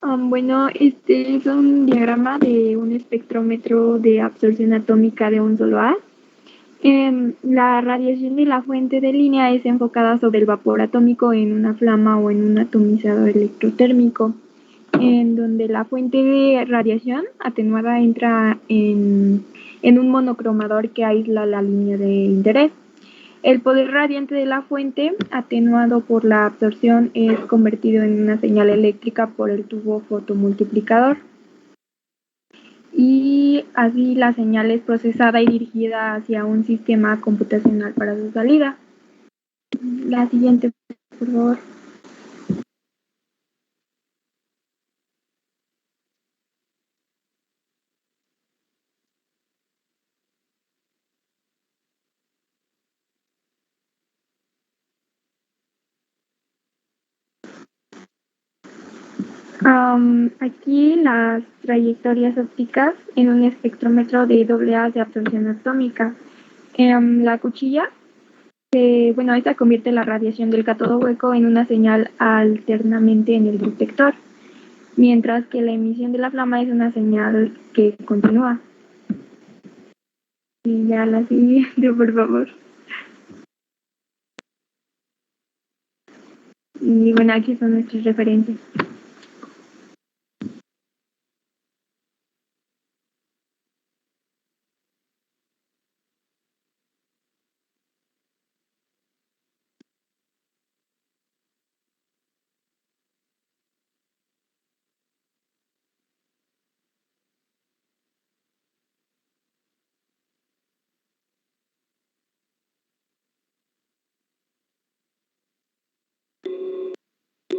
Bueno, este es un diagrama de un espectrómetro de absorción atómica de un solo haz. La radiación de la fuente de línea es enfocada sobre el vapor atómico en una flama o en un atomizador electrotérmico, en donde la fuente de radiación atenuada entra en un monocromador que aísla la línea de interés. El poder radiante de la fuente, atenuado por la absorción, es convertido en una señal eléctrica por el tubo fotomultiplicador. Y así la señal es procesada y dirigida hacia un sistema computacional para su salida. La siguiente, por favor. Aquí las trayectorias ópticas en un espectrómetro de AA de absorción atómica. La cuchilla, esta convierte la radiación del cátodo hueco en una señal alternamente en el detector, mientras que la emisión de la flama es una señal que continúa. Y ya la siguiente, por favor. Y bueno, aquí son nuestras referencias.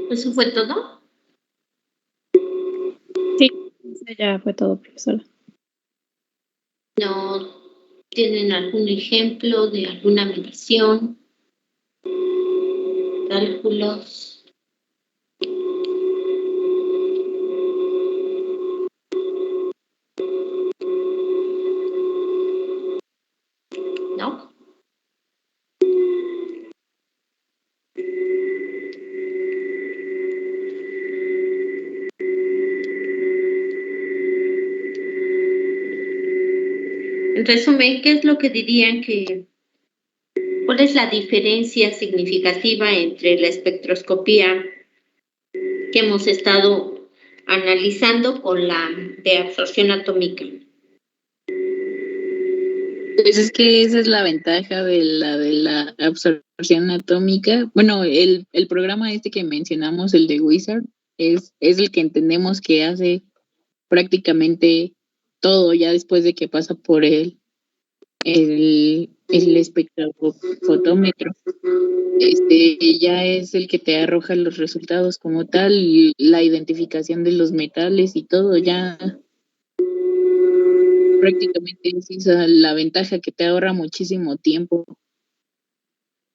¿Eso fue todo? Sí, eso ya fue todo, profesora. ¿No tienen algún ejemplo de alguna medición? Cálculos. ¿No? En resumen, ¿qué es lo que dirían que... ¿Cuál es la diferencia significativa entre la espectroscopía que hemos estado analizando con la de absorción atómica? Pues es que esa es la ventaja de la absorción atómica. Bueno, el programa este que mencionamos, el de Wizard, es el que entendemos que hace prácticamente todo ya después de que pasa por el espectrofotómetro. Ya es el que te arroja los resultados como tal, y la identificación de los metales y todo, ya prácticamente es esa la ventaja, que te ahorra muchísimo tiempo.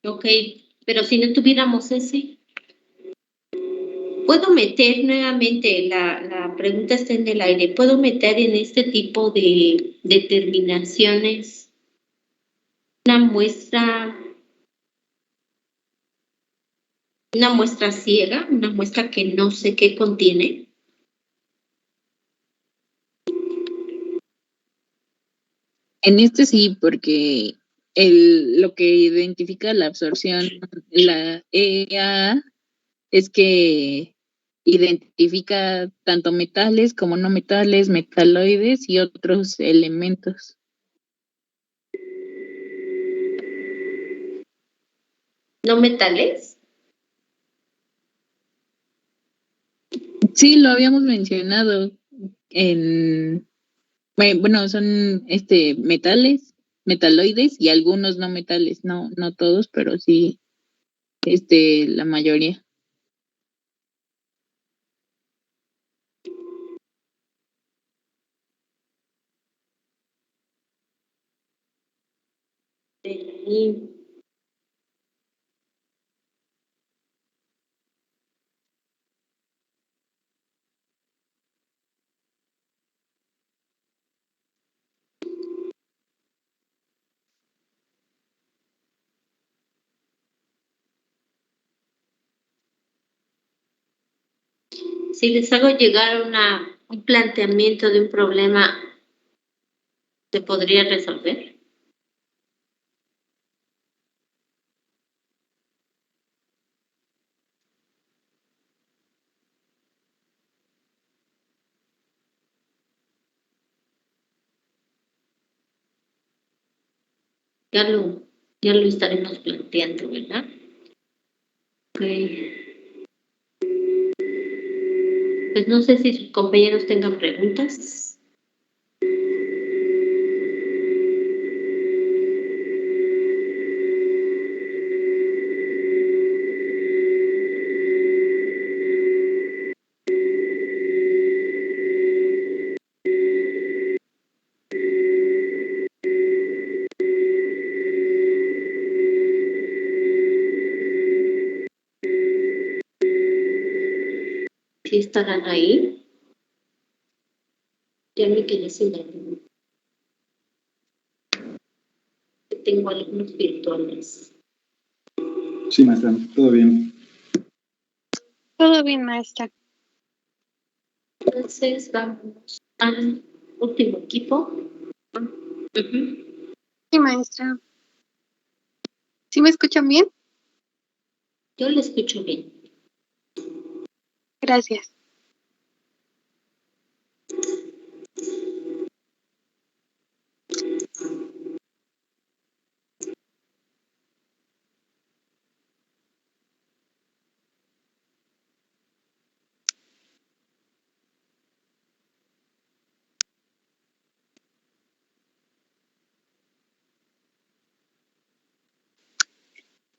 Ok, pero si no tuviéramos ese, ¿puedo meter nuevamente, la pregunta está en el aire, ¿puedo meter en este tipo de determinaciones una muestra ciega, una muestra que no sé qué contiene? En este sí, porque lo que identifica la absorción, la EA, es que identifica tanto metales como no metales, metaloides y otros elementos. ¿No metales? Sí, lo habíamos mencionado bueno, son metales, metaloides y algunos no metales, no todos, pero sí la mayoría. Sí. Si les hago llegar un planteamiento de un problema, ¿se podría resolver? Ya lo estaremos planteando, ¿verdad? Ok. Pues no sé si sus compañeros tengan preguntas. ¿Sí estarán ahí? Ya me quedé sin la duda. Tengo algunos virtuales. Sí, maestra, todo bien. Todo bien, maestra. Entonces vamos al último equipo. Sí, maestra. ¿Sí me escuchan bien? Yo le escucho bien. Gracias.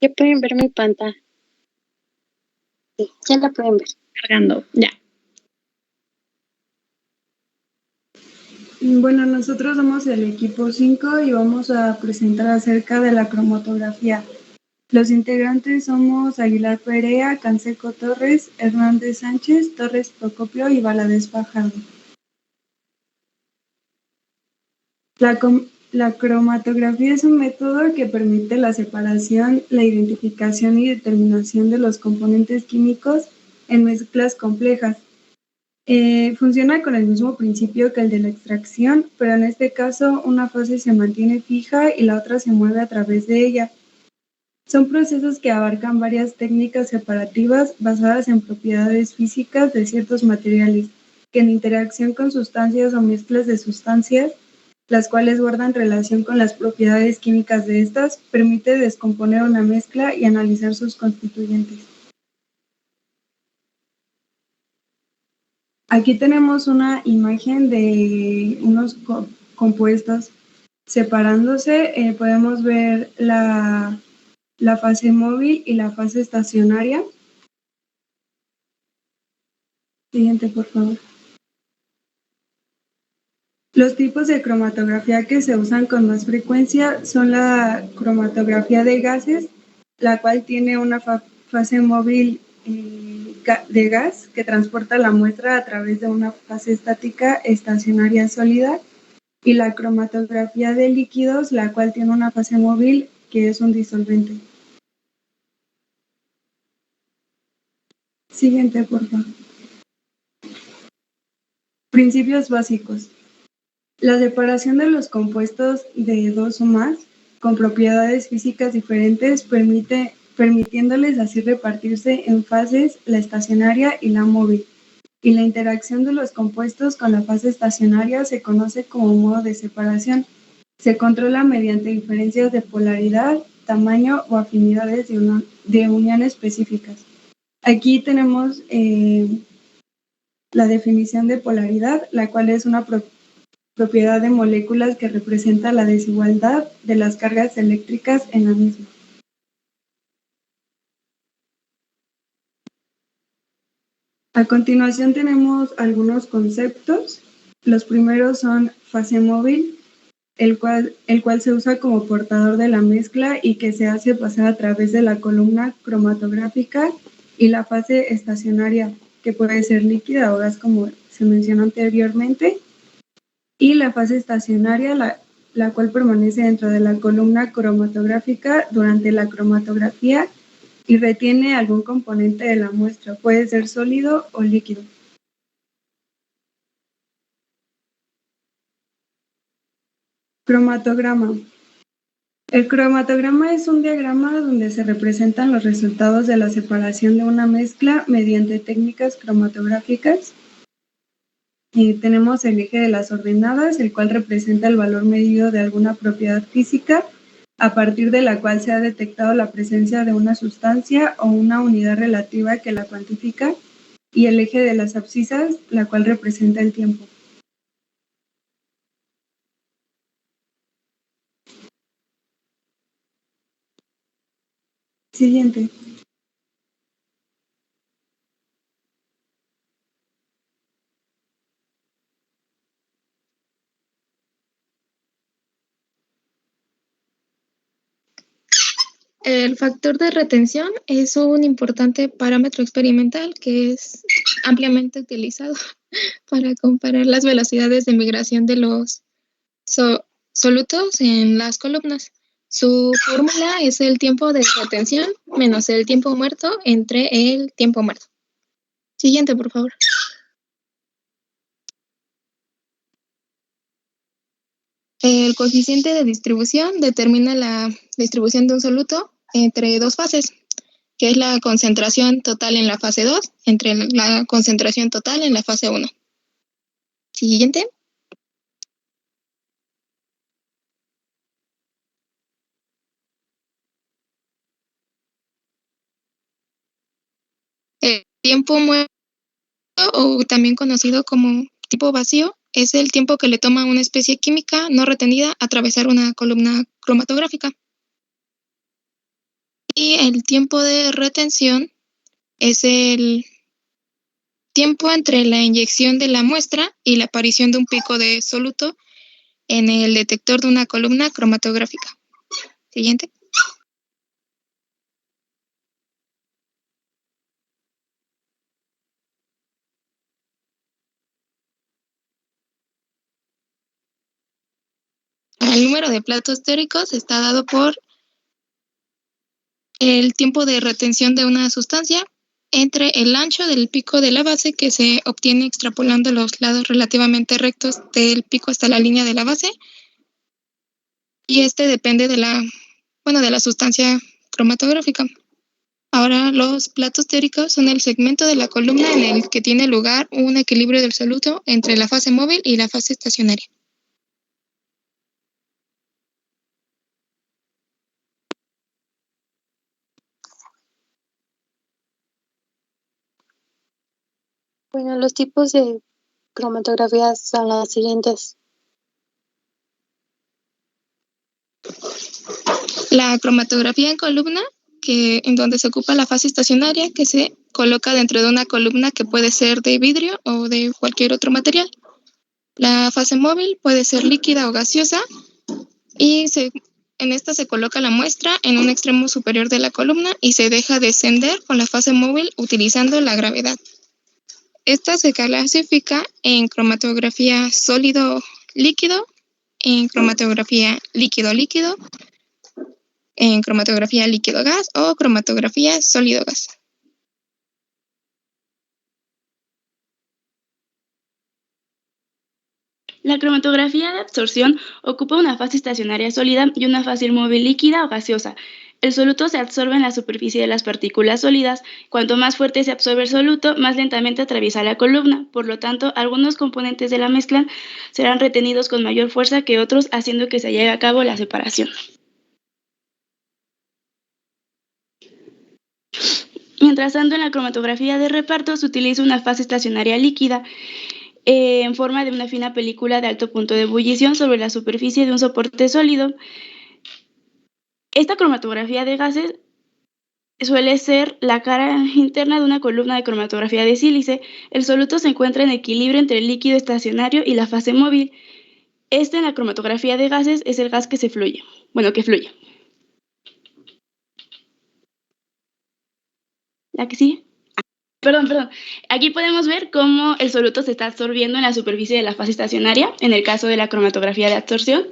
Ya pueden ver mi pantalla. Sí, ya la pueden ver. Cargando, ya. Bueno, nosotros somos el equipo 5 y vamos a presentar acerca de la cromatografía. Los integrantes somos Aguilar Perea, Canseco Torres, Hernández Sánchez, Torres Procopio y Valadez Fajardo. La cromatografía es un método que permite la separación, la identificación y determinación de los componentes químicos en mezclas complejas. Funciona con el mismo principio que el de la extracción, pero en este caso una fase se mantiene fija y la otra se mueve a través de ella. Son procesos que abarcan varias técnicas separativas basadas en propiedades físicas de ciertos materiales, que en interacción con sustancias o mezclas de sustancias, las cuales guardan relación con las propiedades químicas de estas, permite descomponer una mezcla y analizar sus constituyentes. Aquí tenemos una imagen de unos compuestos separándose. Podemos ver la fase móvil y la fase estacionaria. Siguiente, por favor. Los tipos de cromatografía que se usan con más frecuencia son la cromatografía de gases, la cual tiene una fase móvil de gas que transporta la muestra a través de una fase estática estacionaria sólida, y la cromatografía de líquidos, la cual tiene una fase móvil que es un disolvente. Siguiente, por favor. Principios básicos. La separación de los compuestos de dos o más con propiedades físicas diferentes permitiéndoles así repartirse en fases, la estacionaria y la móvil. Y la interacción de los compuestos con la fase estacionaria se conoce como modo de separación. Se controla mediante diferencias de polaridad, tamaño o afinidades de unión específicas. Aquí tenemos la definición de polaridad, la cual es una propiedad de moléculas que representa la desigualdad de las cargas eléctricas en la misma. A continuación tenemos algunos conceptos. Los primeros son fase móvil, el cual se usa como portador de la mezcla y que se hace pasar a través de la columna cromatográfica, y la fase estacionaria, que puede ser líquida o gas como se mencionó anteriormente, y la fase estacionaria, la cual permanece dentro de la columna cromatográfica durante la cromatografía y retiene algún componente de la muestra, puede ser sólido o líquido. Cromatograma. El cromatograma es un diagrama donde se representan los resultados de la separación de una mezcla mediante técnicas cromatográficas. Tenemos el eje de las ordenadas, el cual representa el valor medido de alguna propiedad física, a partir de la cual se ha detectado la presencia de una sustancia o una unidad relativa que la cuantifica, y el eje de las abscisas, la cual representa el tiempo. Siguiente. El factor de retención es un importante parámetro experimental que es ampliamente utilizado para comparar las velocidades de migración de los solutos en las columnas. Su fórmula es el tiempo de retención menos el tiempo muerto entre el tiempo muerto. Siguiente, por favor. El coeficiente de distribución determina la distribución de un soluto entre dos fases, que es la concentración total en la fase 2 entre la concentración total en la fase 1. Siguiente. El tiempo muerto, o también conocido como tiempo vacío, es el tiempo que le toma a una especie química no retenida atravesar una columna cromatográfica. Y el tiempo de retención es el tiempo entre la inyección de la muestra y la aparición de un pico de soluto en el detector de una columna cromatográfica. Siguiente. El número de platos teóricos está dado por el tiempo de retención de una sustancia entre el ancho del pico de la base, que se obtiene extrapolando los lados relativamente rectos del pico hasta la línea de la base, y este depende de la sustancia cromatográfica. Ahora, los platos teóricos son el segmento de la columna en el que tiene lugar un equilibrio del soluto entre la fase móvil y la fase estacionaria. Bueno, los tipos de cromatografía son las siguientes. La cromatografía en columna, en donde se ocupa la fase estacionaria, que se coloca dentro de una columna que puede ser de vidrio o de cualquier otro material. La fase móvil puede ser líquida o gaseosa, y en esta se coloca la muestra en un extremo superior de la columna y se deja descender con la fase móvil utilizando la gravedad. Esta se clasifica en cromatografía sólido-líquido, en cromatografía líquido-líquido, en cromatografía líquido-gas o cromatografía sólido-gas. La cromatografía de absorción ocupa una fase estacionaria sólida y una fase móvil líquida o gaseosa. El soluto se absorbe en la superficie de las partículas sólidas. Cuanto más fuerte se absorbe el soluto, más lentamente atraviesa la columna. Por lo tanto, algunos componentes de la mezcla serán retenidos con mayor fuerza que otros, haciendo que se lleve a cabo la separación. Mientras tanto, en la cromatografía de reparto se utiliza una fase estacionaria líquida en forma de una fina película de alto punto de ebullición sobre la superficie de un soporte sólido. Esta cromatografía de gases suele ser la cara interna de una columna de cromatografía de sílice. El soluto se encuentra en equilibrio entre el líquido estacionario y la fase móvil. En la cromatografía de gases es el gas que fluye. ¿La que sigue? Perdón. Aquí podemos ver cómo el soluto se está absorbiendo en la superficie de la fase estacionaria, en el caso de la cromatografía de absorción.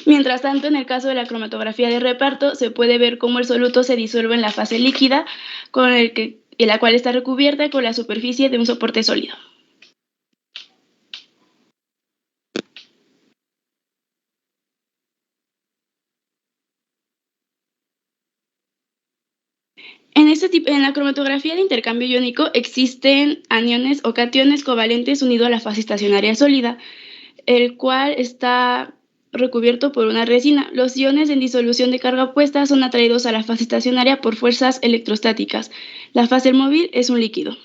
Mientras tanto, en el caso de la cromatografía de reparto, se puede ver cómo el soluto se disuelve en la fase líquida, en la cual está recubierta con la superficie de un soporte sólido. En la cromatografía de intercambio iónico existen aniones o cationes covalentes unidos a la fase estacionaria sólida, el cual está recubierto por una resina. Los iones en disolución de carga opuesta son atraídos a la fase estacionaria por fuerzas electrostáticas. La fase móvil es un líquido.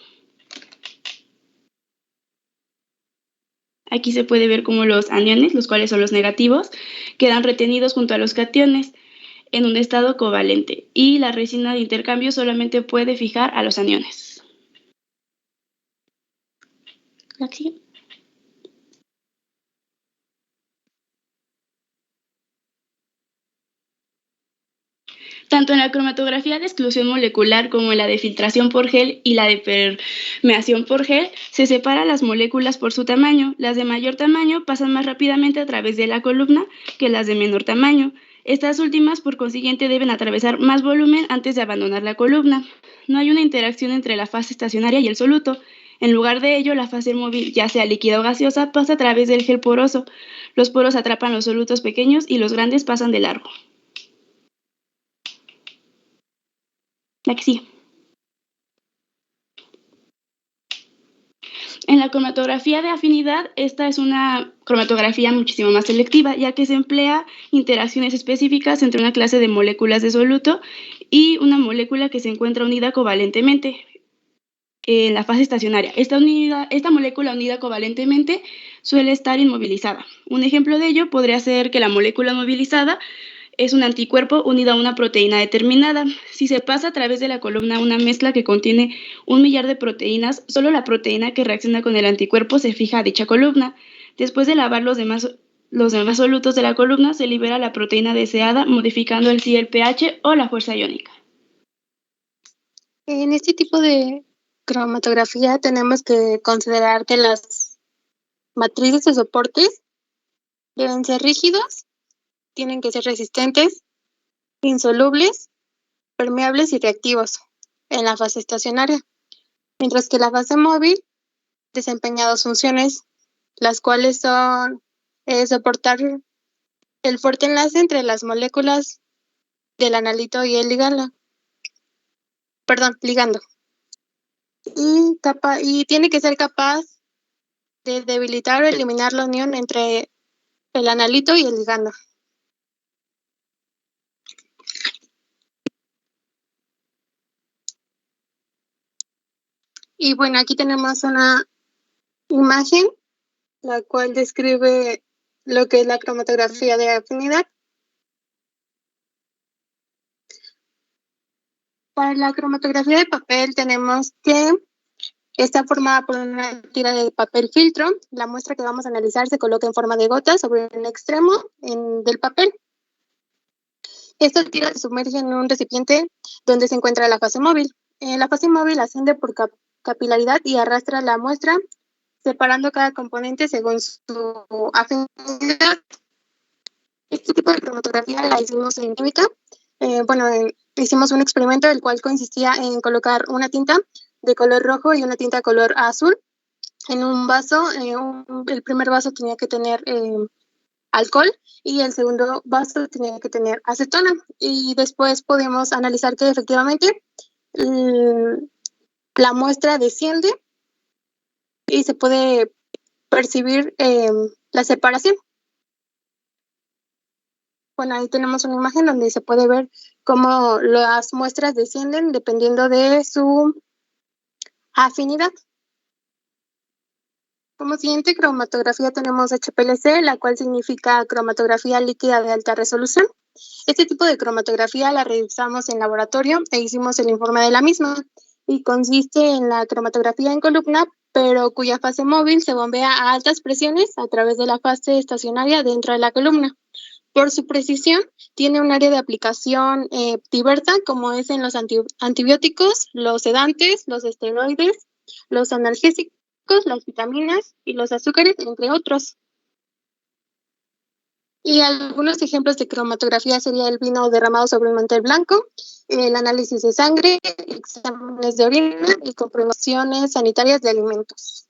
Aquí se puede ver cómo los aniones, los cuales son los negativos, quedan retenidos junto a los cationes en un estado covalente y la resina de intercambio solamente puede fijar a los aniones. Aquí. Tanto en la cromatografía de exclusión molecular como en la de filtración por gel y la de permeación por gel, se separan las moléculas por su tamaño. Las de mayor tamaño pasan más rápidamente a través de la columna que las de menor tamaño. Estas últimas, por consiguiente, deben atravesar más volumen antes de abandonar la columna. No hay una interacción entre la fase estacionaria y el soluto. En lugar de ello, la fase móvil, ya sea líquida o gaseosa, pasa a través del gel poroso. Los poros atrapan los solutos pequeños y los grandes pasan de largo. La que sigue. En la cromatografía de afinidad, esta es una cromatografía muchísimo más selectiva, ya que se emplea interacciones específicas entre una clase de moléculas de soluto y una molécula que se encuentra unida covalentemente en la fase estacionaria. Esta molécula unida covalentemente suele estar inmovilizada. Un ejemplo de ello podría ser que la molécula movilizada es un anticuerpo unido a una proteína determinada. Si se pasa a través de la columna una mezcla que contiene 1.000.000 de proteínas, solo la proteína que reacciona con el anticuerpo se fija a dicha columna. Después de lavar los demás solutos de la columna, se libera la proteína deseada, modificando así el pH o la fuerza iónica. En este tipo de cromatografía tenemos que considerar que las matrices de soportes deben ser rígidos, tienen que ser resistentes, insolubles, permeables y reactivos en la fase estacionaria, mientras que la fase móvil desempeña dos funciones, las cuales son soportar el fuerte enlace entre las moléculas del analito y el ligando. Y tiene que ser capaz de debilitar o eliminar la unión entre el analito y el ligando. Y bueno, aquí tenemos una imagen, la cual describe lo que es la cromatografía de afinidad. Para la cromatografía de papel tenemos que está formada por una tira de papel filtro. La muestra que vamos a analizar se coloca en forma de gota sobre un extremo del papel. Esta tira se sumerge en un recipiente donde se encuentra la fase móvil. La fase móvil asciende por capilaridad y arrastra la muestra, separando cada componente según su afinidad. Este tipo de cromatografía la hicimos en química. Hicimos un experimento el cual consistía en colocar una tinta de color rojo y una tinta color azul en un vaso. El primer vaso tenía que tener alcohol y el segundo vaso tenía que tener acetona. Y después podemos analizar que efectivamente la muestra desciende y se puede percibir la separación. Bueno, ahí tenemos una imagen donde se puede ver cómo las muestras descienden dependiendo de su afinidad. Como siguiente cromatografía tenemos HPLC, la cual significa cromatografía líquida de alta resolución. Este tipo de cromatografía la realizamos en laboratorio e hicimos el informe de la misma y consiste en la cromatografía en columna, pero cuya fase móvil se bombea a altas presiones a través de la fase estacionaria dentro de la columna. Por su precisión, tiene un área de aplicación diversa, como es en los antibióticos, los sedantes, los esteroides, los analgésicos, las vitaminas y los azúcares, entre otros. Y algunos ejemplos de cromatografía sería el vino derramado sobre un mantel blanco, el análisis de sangre, exámenes de orina y comprobaciones sanitarias de alimentos.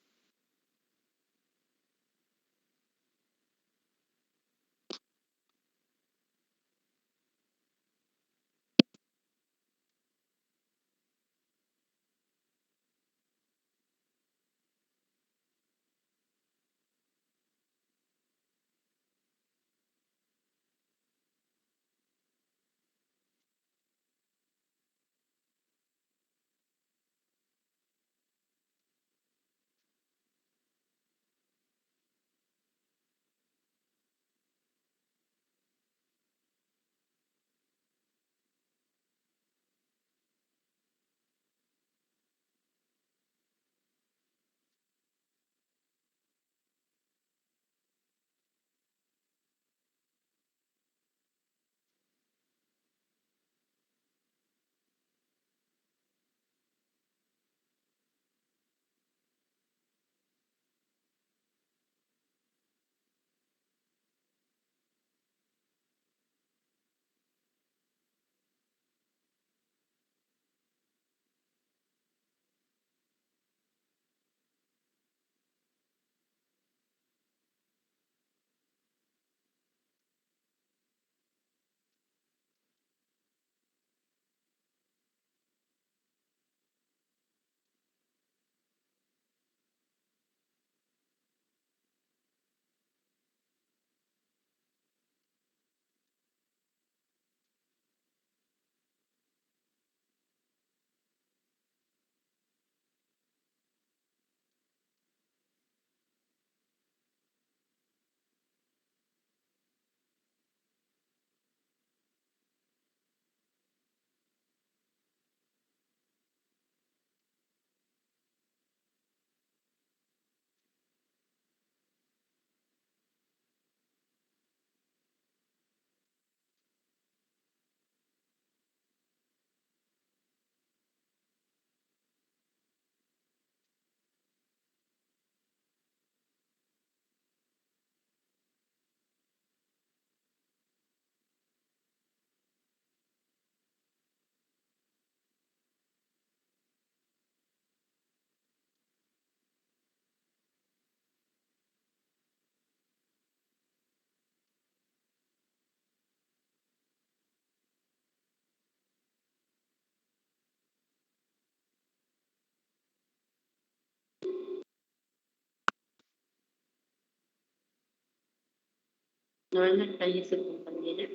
No en la calle su compañera.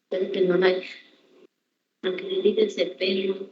Espero que no la haya. Aunque le dices de perro.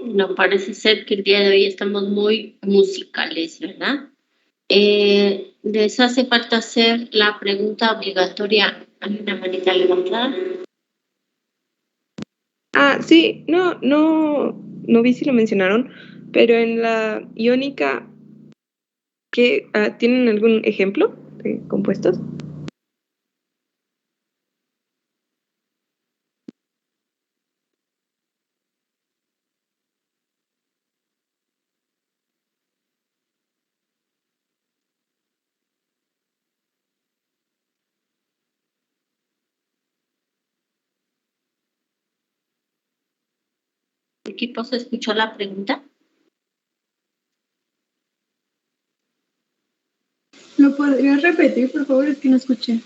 No parece ser que el día de hoy estamos muy musicales, ¿verdad? ¿Les hace falta hacer la pregunta obligatoria? ¿Hay una manita levantada? Sí, no vi si lo mencionaron, pero en la iónica, ¿tienen algún ejemplo de compuestos? ¿Equipo se escuchó la pregunta? ¿Lo podrías repetir, por favor? Es que no escuché.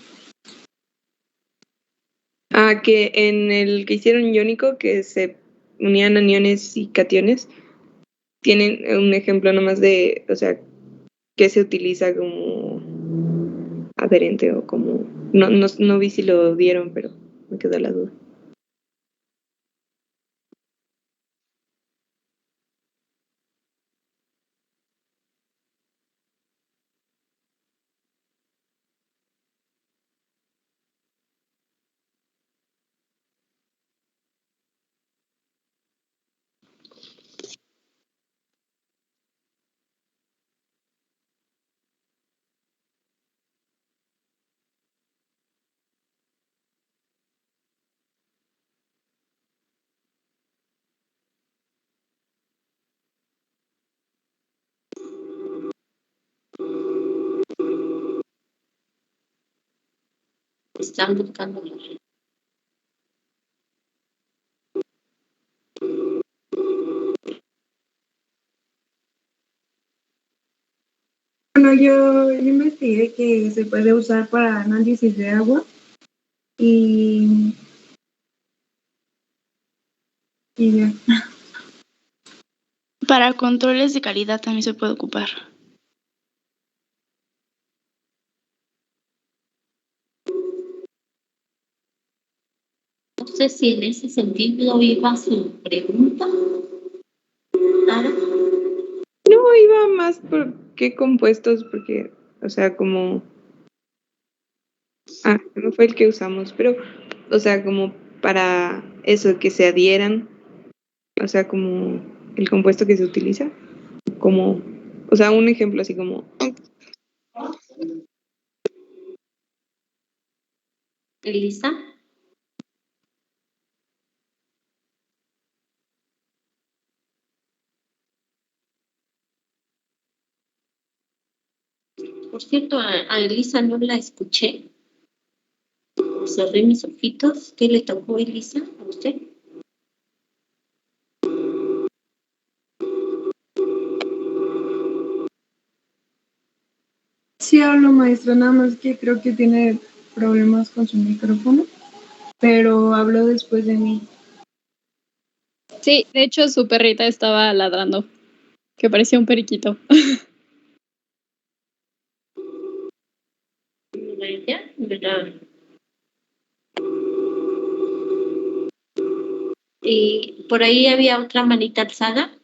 Que en el que hicieron iónico, que se unían aniones y cationes, tienen un ejemplo nomás de, o sea, que se utiliza como adherente o como... No vi si lo dieron, pero me quedó la duda. Están buscando. Bueno, yo investigué que se puede usar para análisis de agua y ya. Para controles de calidad también se puede ocupar. No sé si en ese sentido iba su pregunta. ¿Ara? No, iba más por qué compuestos, porque, o sea, como... no fue el que usamos, pero, o sea, como para eso, que se adhieran, o sea, como el compuesto que se utiliza, como, o sea, un ejemplo así como... Elisa. Por cierto, a Elisa no la escuché. Cerré mis ojitos. ¿Qué le tocó, Elisa, a usted? Sí hablo, maestra, nada más que creo que tiene problemas con su micrófono, pero habló después de mí. Sí, de hecho su perrita estaba ladrando, que parecía un periquito. ¿Verdad? Y por ahí había otra manita alzada.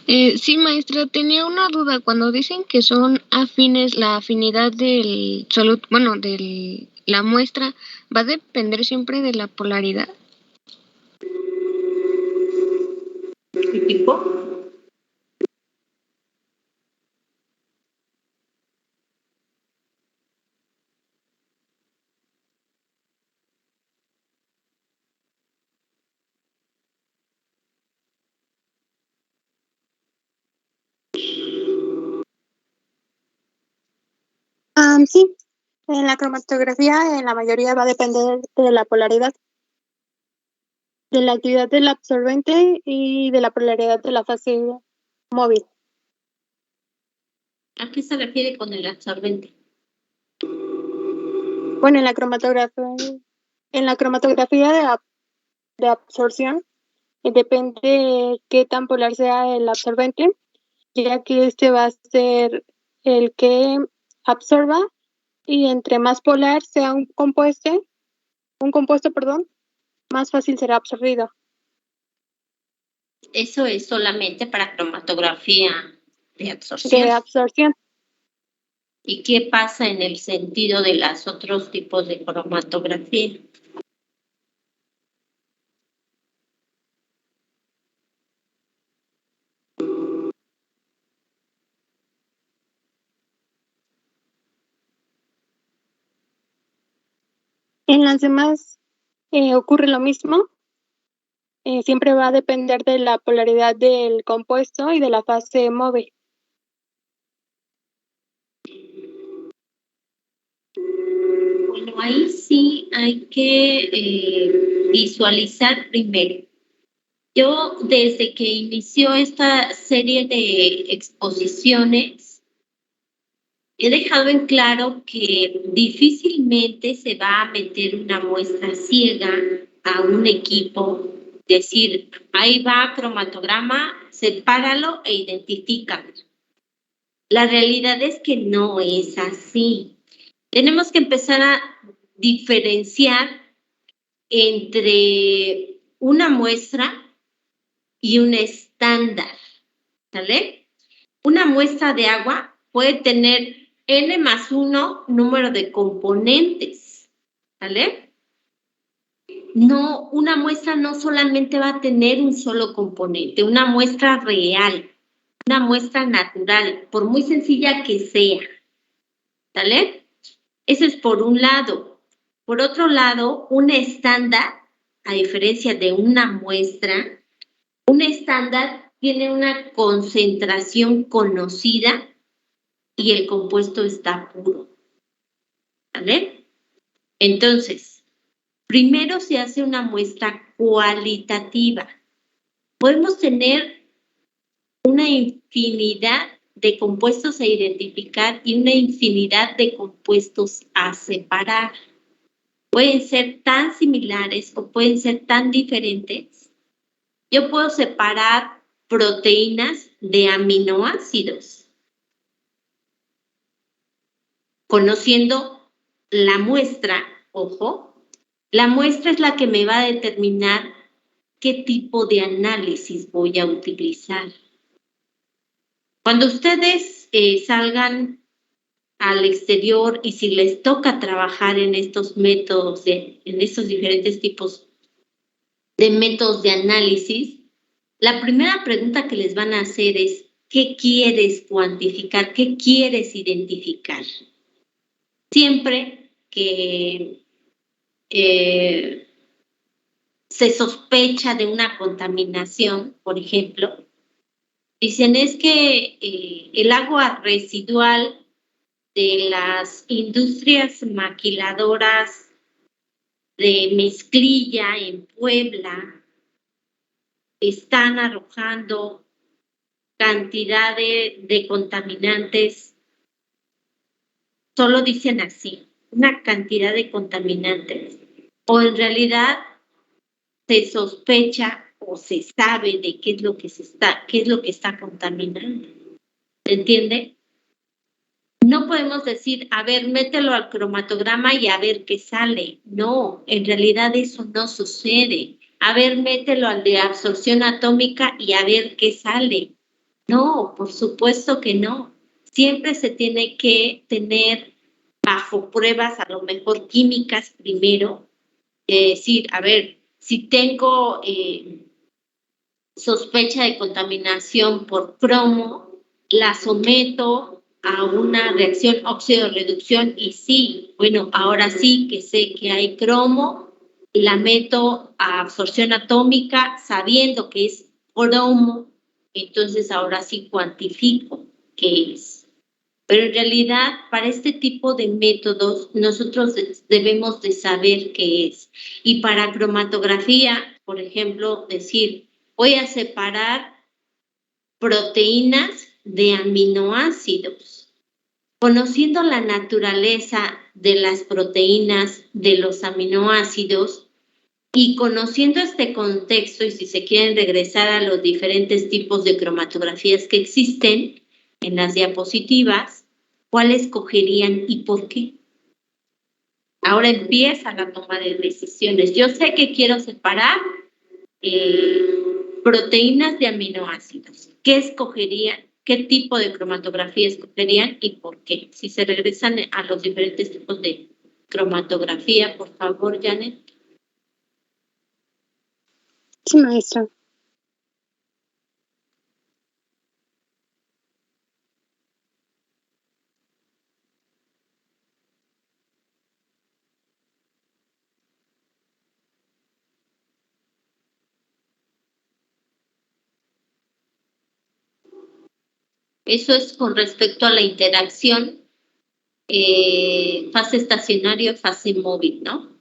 Sí, maestra, tenía una duda. Cuando dicen que son afines, la afinidad del bueno, de la muestra, ¿va a depender siempre de la polaridad? ¿Qué tipo? Sí, en la cromatografía en la mayoría va a depender de la polaridad, de la actividad del absorbente y de la polaridad de la fase móvil. ¿A qué se refiere con el absorbente? Bueno, en la cromatografía de absorción depende qué tan polar sea el absorbente, ya que este va a ser el que absorba, y entre más polar sea un compuesto, perdón, más fácil será absorbido. Eso es solamente para cromatografía de absorción. De absorción. ¿Y qué pasa en el sentido de los otros tipos de cromatografía? En las demás ocurre lo mismo. Siempre va a depender de la polaridad del compuesto y de la fase móvil. Bueno, ahí sí hay que visualizar primero. Yo, desde que inició esta serie de exposiciones, he dejado en claro que difícilmente se va a meter una muestra ciega a un equipo, decir, ahí va cromatograma, sepáralo e identifícalo. La realidad es que no es así. Tenemos que empezar a diferenciar entre una muestra y un estándar, ¿sale? Una muestra de agua puede tener N+1 número de componentes, ¿sale? No, una muestra no solamente va a tener un solo componente, una muestra real, una muestra natural, por muy sencilla que sea, ¿sale? Eso es por un lado. Por otro lado, un estándar, a diferencia de una muestra, un estándar tiene una concentración conocida y el compuesto está puro. ¿Vale? Entonces, primero se hace una muestra cualitativa. Podemos tener una infinidad de compuestos a identificar y una infinidad de compuestos a separar. Pueden ser tan similares o pueden ser tan diferentes. Yo puedo separar proteínas de aminoácidos, conociendo la muestra, ojo, la muestra es la que me va a determinar qué tipo de análisis voy a utilizar. Cuando ustedes salgan al exterior y si les toca trabajar en estos métodos, en estos diferentes tipos de métodos de análisis, la primera pregunta que les van a hacer es, ¿qué quieres cuantificar? ¿Qué quieres identificar? Siempre que se sospecha de una contaminación, por ejemplo, dicen es que el agua residual de las industrias maquiladoras de mezclilla en Puebla están arrojando cantidad de contaminantes, solo dicen así, una cantidad de contaminantes, o en realidad se sospecha o se sabe de qué es lo que está contaminando. ¿Se entiende? No podemos decir, a ver, mételo al cromatograma y a ver qué sale. No, en realidad eso no sucede. A ver, mételo al de absorción atómica y a ver qué sale. No, por supuesto que no. Siempre se tiene que tener bajo pruebas, a lo mejor químicas primero, decir, a ver, si tengo sospecha de contaminación por cromo, la someto a una reacción óxido-reducción y sí, bueno, ahora sí que sé que hay cromo, la meto a absorción atómica sabiendo que es cromo, entonces ahora sí cuantifico qué es. Pero en realidad, para este tipo de métodos, nosotros debemos de saber qué es. Y para cromatografía, por ejemplo, decir, voy a separar proteínas de aminoácidos. Conociendo la naturaleza de las proteínas, de los aminoácidos, y conociendo este contexto, y si se quieren regresar a los diferentes tipos de cromatografías que existen en las diapositivas, ¿cuál escogerían y por qué? Ahora empieza la toma de decisiones. Yo sé que quiero separar proteínas de aminoácidos. ¿Qué escogerían? ¿Qué tipo de cromatografía escogerían y por qué? Si se regresan a los diferentes tipos de cromatografía, por favor, Janet. Sí, maestra. Eso es con respecto a la interacción fase estacionario, fase móvil, ¿no?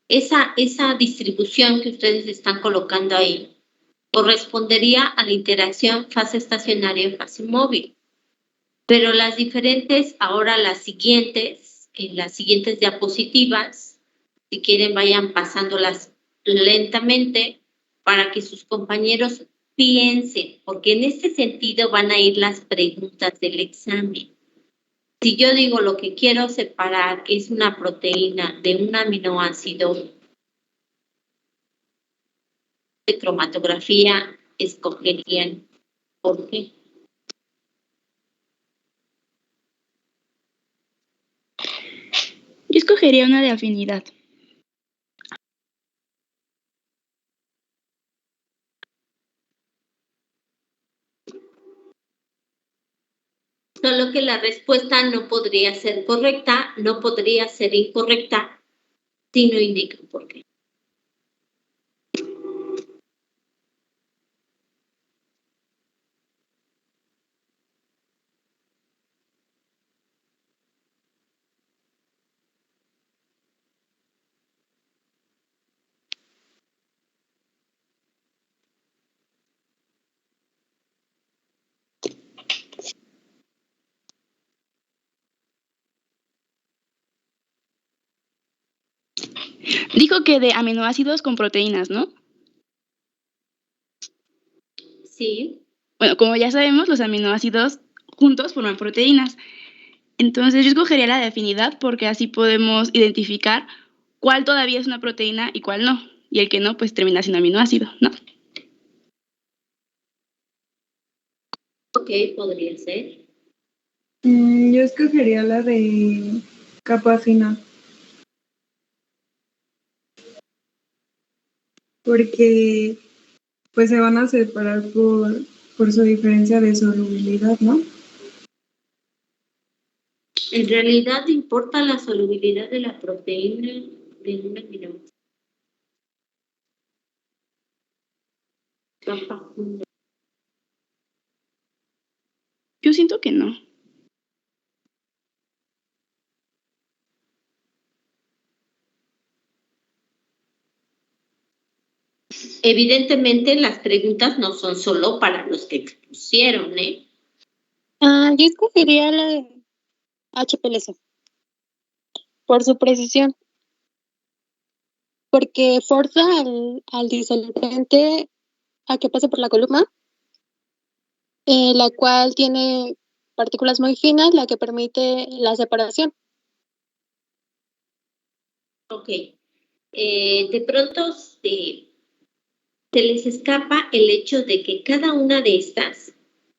Esa distribución que ustedes están colocando ahí correspondería a la interacción fase estacionario, fase móvil. Pero las diferentes, ahora las siguientes, en las siguientes diapositivas, si quieren vayan pasándolas lentamente para que sus compañeros piensen, porque en este sentido van a ir las preguntas del examen. Si yo digo lo que quiero separar es una proteína de un aminoácido de cromatografía, escogerían por qué. Yo escogería una de afinidad. Solo que la respuesta no podría ser correcta, no podría ser incorrecta, si no indican por qué. Dijo que de aminoácidos con proteínas, ¿no? Sí. Bueno, como ya sabemos, los aminoácidos juntos forman proteínas. Entonces yo escogería la de afinidad porque así podemos identificar cuál todavía es una proteína y cuál no. Y el que no, pues termina siendo aminoácido, ¿no? Ok, podría ser. Yo escogería la de capa fina. Porque pues se van a separar por su diferencia de solubilidad, ¿no? En realidad importa la solubilidad de la proteína de un aminoácido. Yo siento que no. Evidentemente las preguntas no son solo para los que expusieron, ¿eh? Yo escogería la de HPLC por su precisión, porque forza al disolvente a que pase por la columna, la cual tiene partículas muy finas, la que permite la separación. Ok. De pronto se les escapa el hecho de que cada una de estas,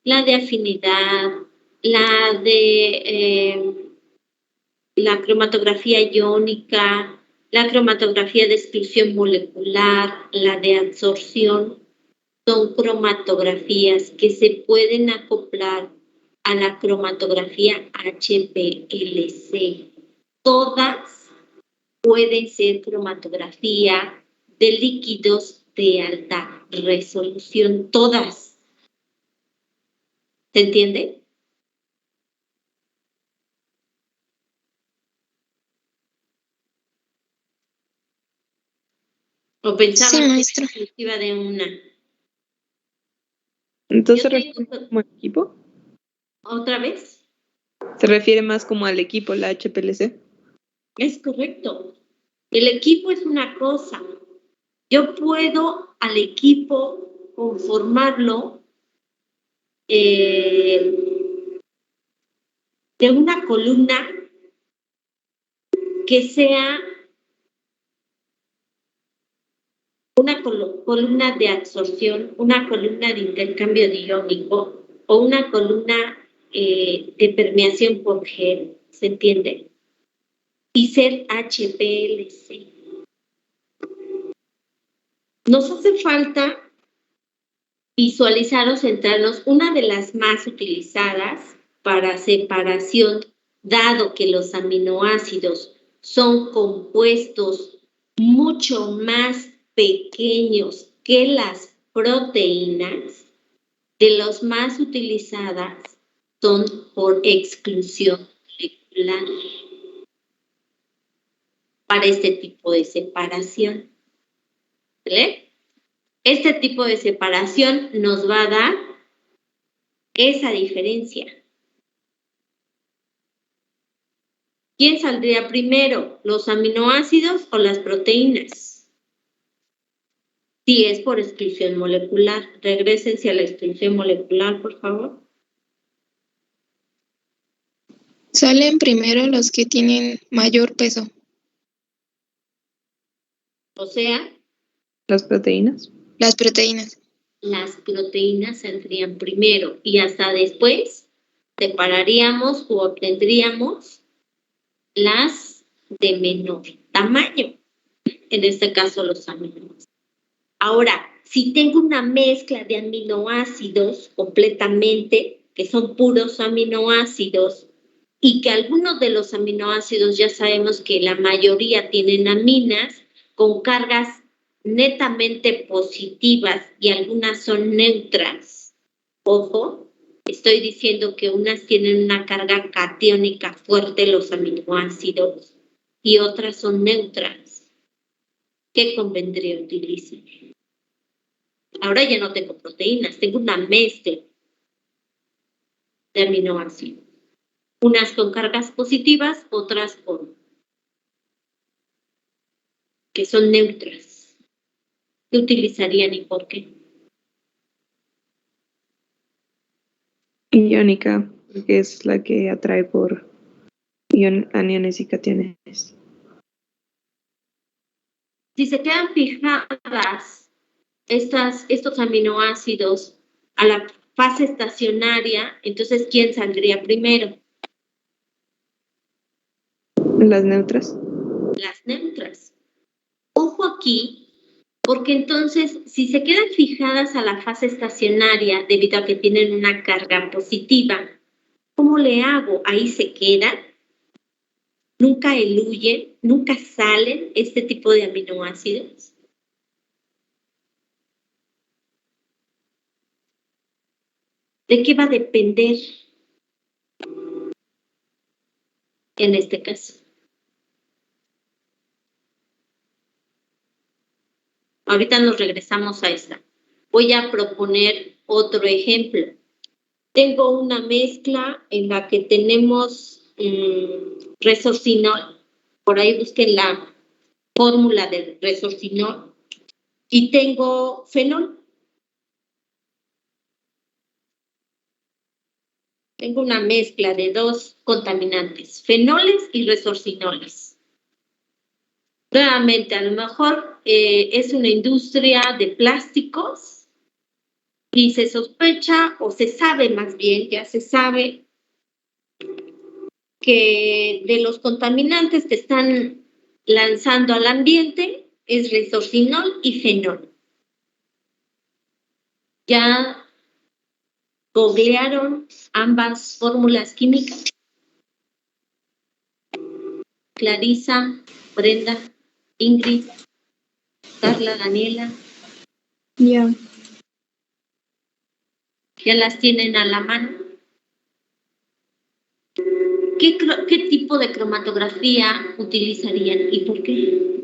la de afinidad, la de la cromatografía iónica, la cromatografía de exclusión molecular, la de absorción, son cromatografías que se pueden acoplar a la cromatografía HPLC. Todas pueden ser cromatografía de líquidos de alta resolución, todas. ¿Se entiende? ¿O pensaban que era exclusiva de una? Entonces, ¿se refiere como equipo? ¿Otra vez? Se refiere más como al equipo, la HPLC. Es correcto. El equipo es una cosa. Yo puedo al equipo conformarlo de una columna que sea una columna de absorción, una columna de intercambio diónico o una columna de permeación por gel, ¿se entiende? Y ser HPLC. Nos hace falta visualizar o centrarnos una de las más utilizadas para separación, dado que los aminoácidos son compuestos mucho más pequeños que las proteínas, de los más utilizadas son por exclusión molecular. molecular para este tipo de separación. ¿Vale? Este tipo de separación nos va a dar esa diferencia. ¿Quién saldría primero, los aminoácidos o las proteínas? Si es por exclusión molecular. Regrésense a la exclusión molecular, por favor. Salen primero los que tienen mayor peso. O sea, ¿Las proteínas? Las proteínas. las proteínas saldrían primero y hasta después separaríamos o obtendríamos las de menor tamaño, en este caso los aminoácidos. Ahora, si tengo una mezcla de aminoácidos completamente, que son puros aminoácidos, y que algunos de los aminoácidos ya sabemos que la mayoría tienen aminas con cargas netamente positivas y algunas son neutras. Ojo, estoy diciendo que unas tienen una carga catiónica fuerte, los aminoácidos, y otras son neutras. ¿Qué convendría utilizar? Ahora ya no tengo proteínas, tengo una mezcla de aminoácidos. Unas con cargas positivas, otras con que son neutras. ¿Qué utilizarían y por qué? Iónica, porque es la que atrae por aniones y cationes. Si se quedan fijadas estos aminoácidos a la fase estacionaria, entonces ¿quién saldría primero? Las neutras. Las neutras. Ojo aquí, porque entonces si se quedan fijadas a la fase estacionaria debido a que tienen una carga positiva, ¿cómo le hago? Ahí se quedan, nunca eluyen, nunca salen este tipo de aminoácidos. ¿De qué va a depender en este caso? Ahorita nos regresamos a esta. Voy a proponer otro ejemplo. Tengo una mezcla en la que tenemos resorcinol. Por ahí busquen la fórmula del resorcinol. Y tengo fenol. Tengo una mezcla de dos contaminantes, fenoles y resorcinoles. Nuevamente, a lo mejor es una industria de plásticos y se sospecha o se sabe más bien, ya se sabe que de los contaminantes que están lanzando al ambiente es resorcinol y fenol. ¿Ya googlearon ambas fórmulas químicas? Clarisa, Brenda, Ingrid, Carla, Daniela. Ya. ¿Ya las tienen a la mano? ¿Qué tipo de cromatografía utilizarían y por qué?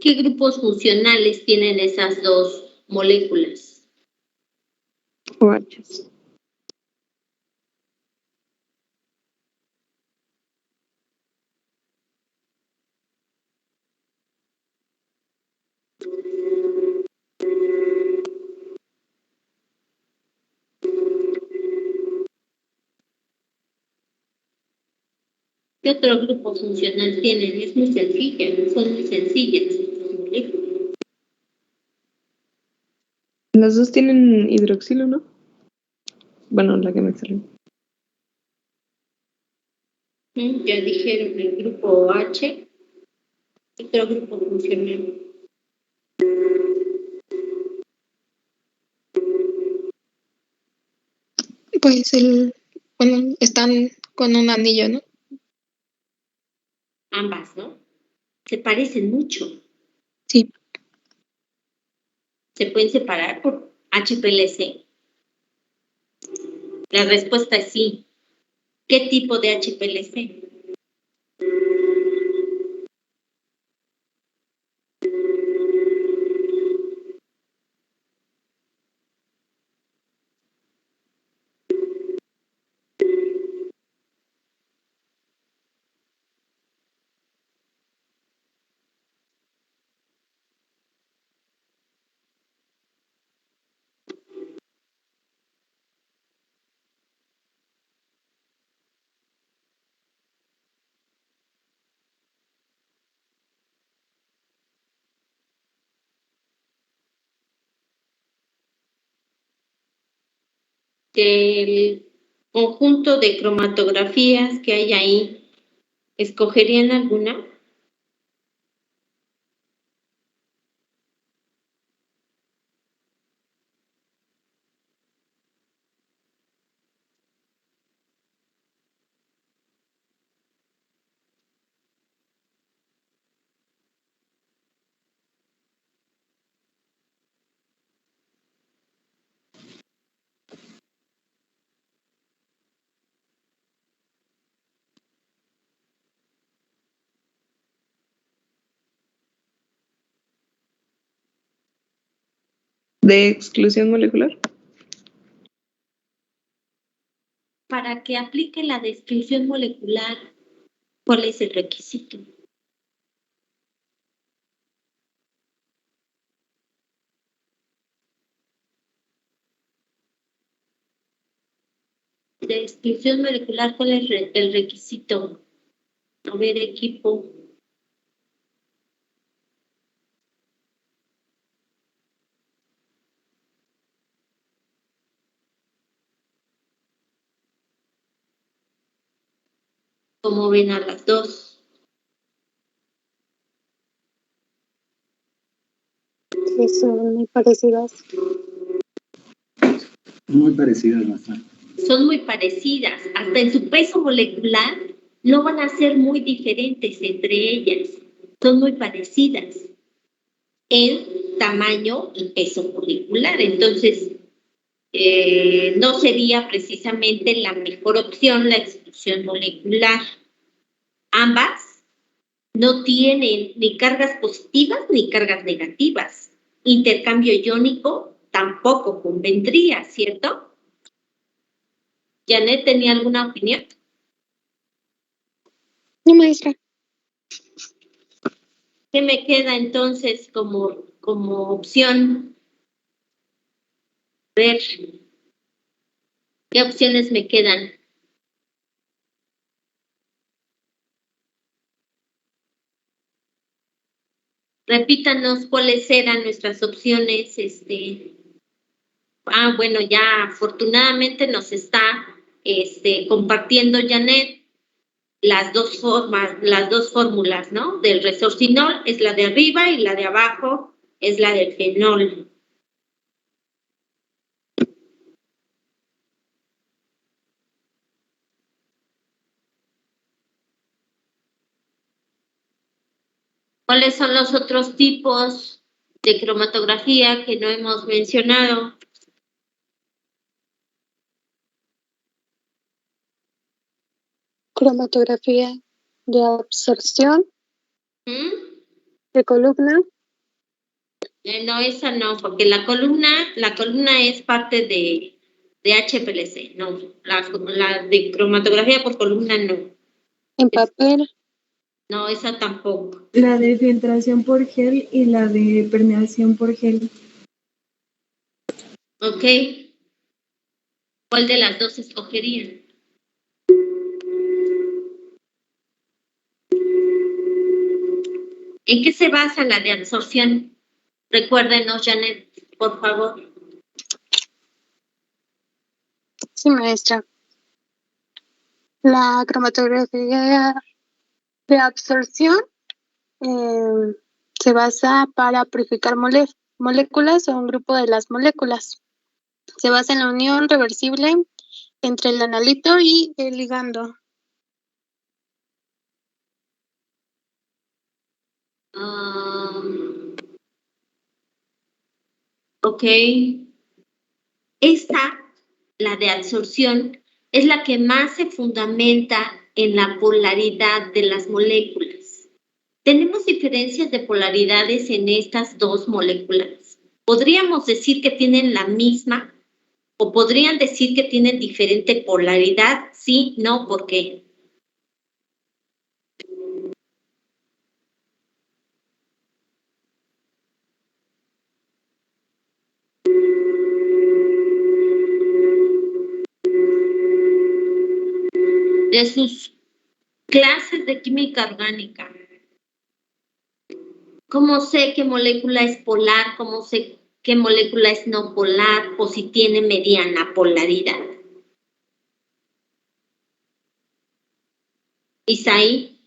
¿Qué grupos funcionales tienen esas dos moléculas? OHs. ¿Qué otro grupo funcional tienen? Es muy sencilla, son muy sencillas estas moléculas. Las dos tienen hidroxilo, ¿no? Bueno, la que me salió. Ya dijeron el grupo OH. Otro grupo funcional. Pues bueno, están con un anillo, ¿no? Ambas, ¿no? Se parecen mucho. Sí. ¿Se pueden separar por HPLC? La respuesta es sí. ¿Qué tipo de HPLC? Del conjunto de cromatografías que hay ahí, ¿escogerían alguna? ¿De exclusión molecular? Para que aplique la descripción molecular, ¿cuál es el requisito? De descripción molecular, ¿cuál es el requisito? A ver, equipo. ¿Cómo ven a las dos? Sí, son muy parecidas. Muy parecidas, maestra. Son muy parecidas. Hasta en su peso molecular no van a ser muy diferentes entre ellas. Son muy parecidas en tamaño y peso molecular. Entonces, no sería precisamente la mejor opción la exclusión molecular. Ambas no tienen ni cargas positivas ni cargas negativas. Intercambio iónico tampoco convendría, ¿cierto? ¿Janet tenía alguna opinión? No, maestra. ¿Qué me queda entonces como opción? A ver, ¿qué opciones me quedan? Repítanos cuáles eran nuestras opciones. Bueno, ya afortunadamente nos está compartiendo Janet las dos fórmulas, ¿no? Del resorcinol es la de arriba y la de abajo es la del fenol. ¿Cuáles son los otros tipos de cromatografía que no hemos mencionado? Cromatografía de absorción, de columna. No, esa no, porque la columna es parte de HPLC, no, la de cromatografía por columna no. En papel. No, esa tampoco. La de filtración por gel y la de permeación por gel. Ok. ¿Cuál de las dos escogerían? ¿En qué se basa la de absorción? Recuérdenos, Janet, por favor. Sí, maestra. La cromatografía de absorción se basa para purificar moléculas o un grupo de las moléculas. Se basa en la unión reversible entre el analito y el ligando. Ok. Esta, la de absorción, es la que más se fundamenta en la polaridad de las moléculas. Tenemos diferencias de polaridades en estas dos moléculas. ¿Podríamos decir que tienen la misma? ¿O podrían decir que tienen diferente polaridad? Sí, no, ¿por qué? De sus clases de química orgánica. ¿Cómo sé qué molécula es polar? ¿Cómo sé qué molécula es no polar? ¿O si tiene mediana polaridad? Isaí.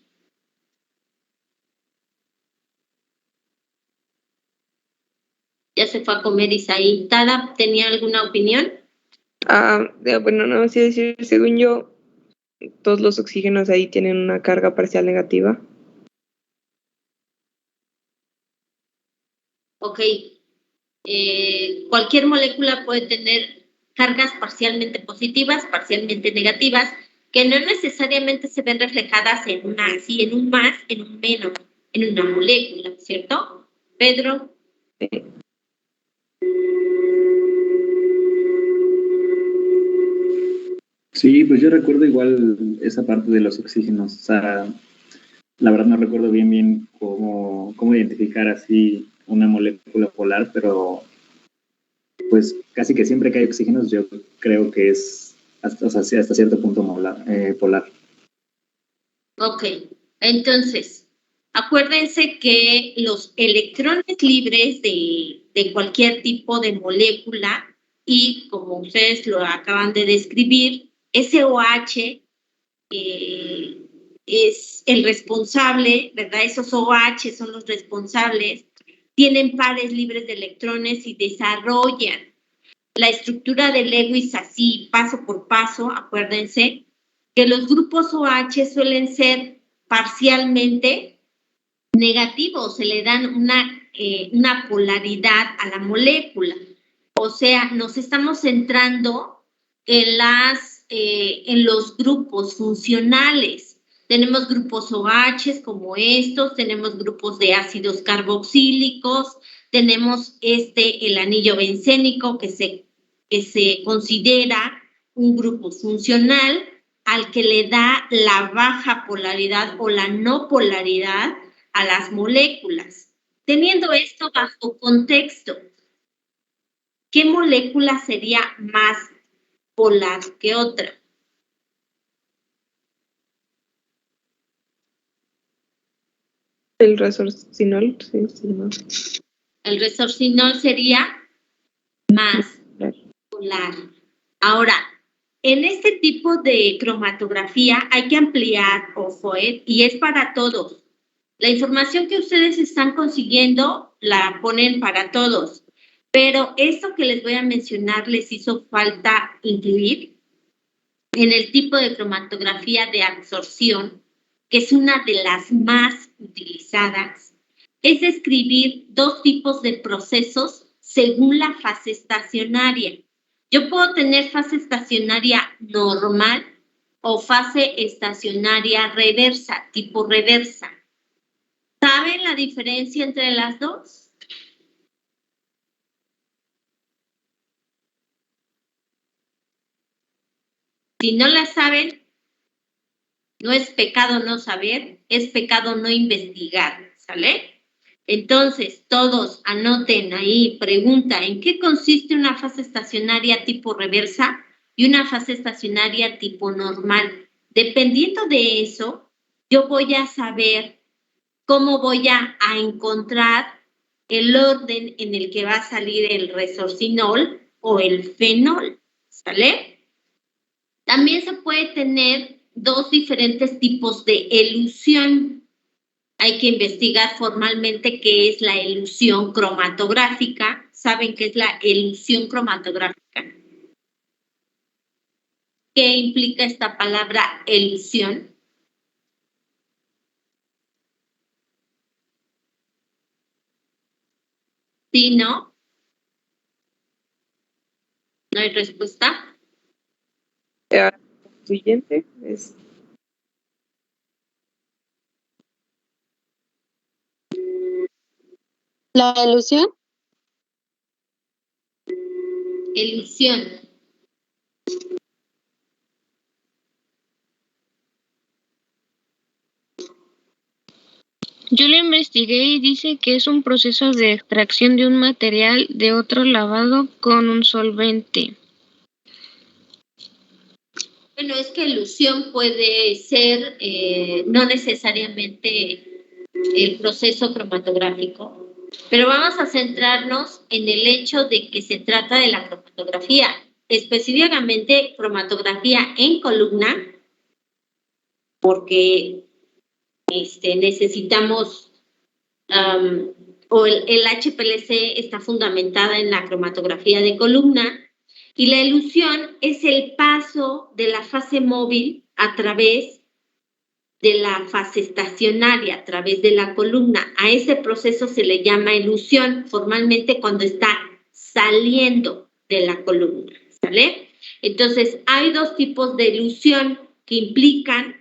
Ya se fue a comer Isaí. ¿Tada tenía alguna opinión? Bueno, no, sí decir, según yo, todos los oxígenos ahí tienen una carga parcial negativa. Ok. Cualquier molécula puede tener cargas parcialmente positivas, parcialmente negativas, que no necesariamente se ven reflejadas en una, sí, en un más, en un menos, en una molécula, ¿cierto? Pedro. Sí, pues yo recuerdo igual esa parte de los oxígenos. O sea, la verdad no recuerdo bien cómo identificar así una molécula polar, pero pues casi que siempre que hay oxígenos yo creo que es hasta cierto punto polar. Ok, entonces, acuérdense que los electrones libres de cualquier tipo de molécula y como ustedes lo acaban de describir, SOH es el responsable, ¿verdad? Esos OH son los responsables, tienen pares libres de electrones y desarrollan la estructura de Lewis así, paso por paso, acuérdense que los grupos OH suelen ser parcialmente negativos, se le dan una polaridad a la molécula. O sea, nos estamos centrando en los grupos funcionales. Tenemos grupos OH como estos, tenemos grupos de ácidos carboxílicos, tenemos el anillo bencénico que se considera un grupo funcional al que le da la baja polaridad o la no polaridad a las moléculas. Teniendo esto bajo contexto, ¿qué molécula sería más polar que otra? El resorcinol, sí, no. El resorcinol sería más polar. Ahora, en este tipo de cromatografía hay que ampliar, ojo, y es para todos. La información que ustedes están consiguiendo la ponen para todos, pero esto que les voy a mencionar les hizo falta incluir en el tipo de cromatografía de absorción, que es una de las más utilizadas, es describir dos tipos de procesos según la fase estacionaria. Yo puedo tener fase estacionaria normal o fase estacionaria reversa, tipo reversa. ¿Saben la diferencia entre las dos? Si no la saben, no es pecado no saber, es pecado no investigar, ¿sale? Entonces, todos anoten ahí, pregunta, ¿en qué consiste una fase estacionaria tipo reversa y una fase estacionaria tipo normal? Dependiendo de eso, yo voy a saber cómo voy a encontrar el orden en el que va a salir el resorcinol o el fenol, ¿sale? También se puede tener dos diferentes tipos de elusión. Hay que investigar formalmente qué es la elusión cromatográfica. ¿Saben qué es la elusión cromatográfica? qué implica esta palabra elusión? ¿Sí, no? ¿No hay respuesta? Siguiente es La ilusión. Elusión. Yo lo investigué y dice que es un proceso de extracción de un material de otro lavado con un solvente. Bueno, es que elusión puede ser no necesariamente el proceso cromatográfico, pero vamos a centrarnos en el hecho de que se trata de la cromatografía, específicamente cromatografía en columna, porque necesitamos, o el HPLC está fundamentada en la cromatografía de columna, y la elusión es el paso de la fase móvil a través de la fase estacionaria, a través de la columna. A ese proceso se le llama elusión formalmente cuando está saliendo de la columna, ¿sale? Entonces, hay dos tipos de elusión que implican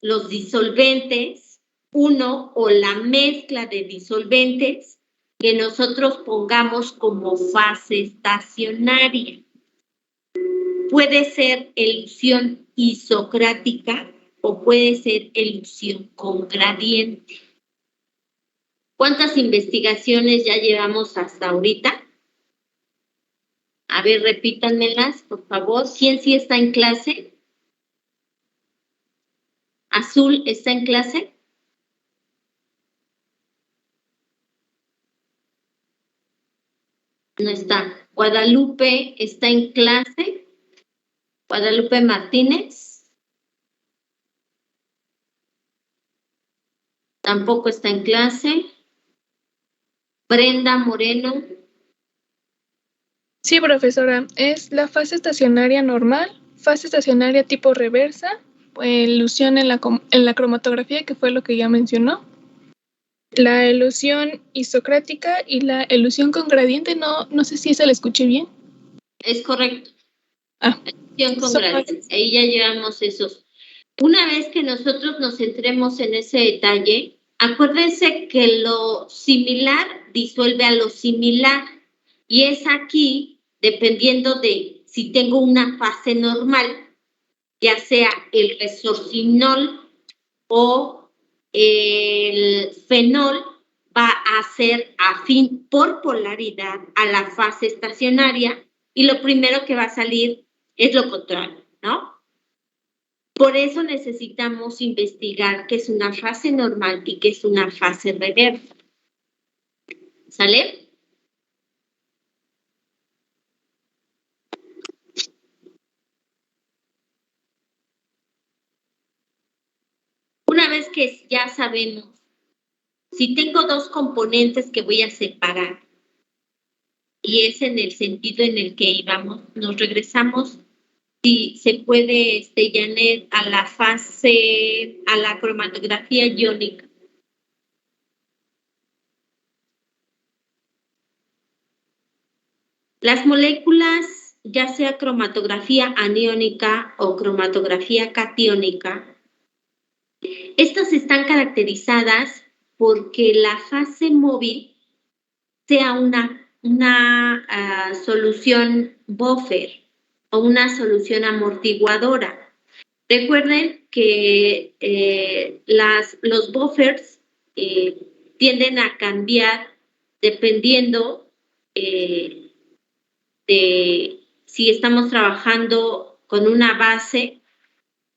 los disolventes, uno o la mezcla de disolventes que nosotros pongamos como fase estacionaria. Puede ser elusión isocrática o puede ser elusión con gradiente. ¿Cuántas investigaciones ya llevamos hasta ahorita? A ver, repítanmelas, por favor. ¿Quién sí está en clase? ¿Azul está en clase? No está. ¿Guadalupe está en clase? ¿Guadalupe Martínez? Tampoco está en clase. ¿Brenda Moreno? Sí, profesora, es la fase estacionaria normal, fase estacionaria tipo reversa, elusión en la cromatografía, que fue lo que ya mencionó, la elusión isocrática y la elusión con gradiente, no sé si esa la escuché bien. Es correcto. Elusión con gradiente. Ahí ya llevamos esos. Una vez que nosotros nos centremos en ese detalle, acuérdense que lo similar disuelve a lo similar. Y es aquí, dependiendo de si tengo una fase normal, ya sea el resorcinol o el fenol, va a ser afín por polaridad a la fase estacionaria y lo primero que va a salir es lo contrario, ¿no? Por eso necesitamos investigar qué es una fase normal y qué es una fase reversa. ¿Sale? Una vez que ya sabemos, si tengo dos componentes que voy a separar, y es en el sentido en el que íbamos, nos regresamos, si se puede, Janet, a la fase, a la cromatografía iónica. Las moléculas, ya sea cromatografía aniónica o cromatografía catiónica, estas están caracterizadas porque la fase móvil sea una solución buffer o una solución amortiguadora. Recuerden que los buffers tienden a cambiar dependiendo de si estamos trabajando con una base.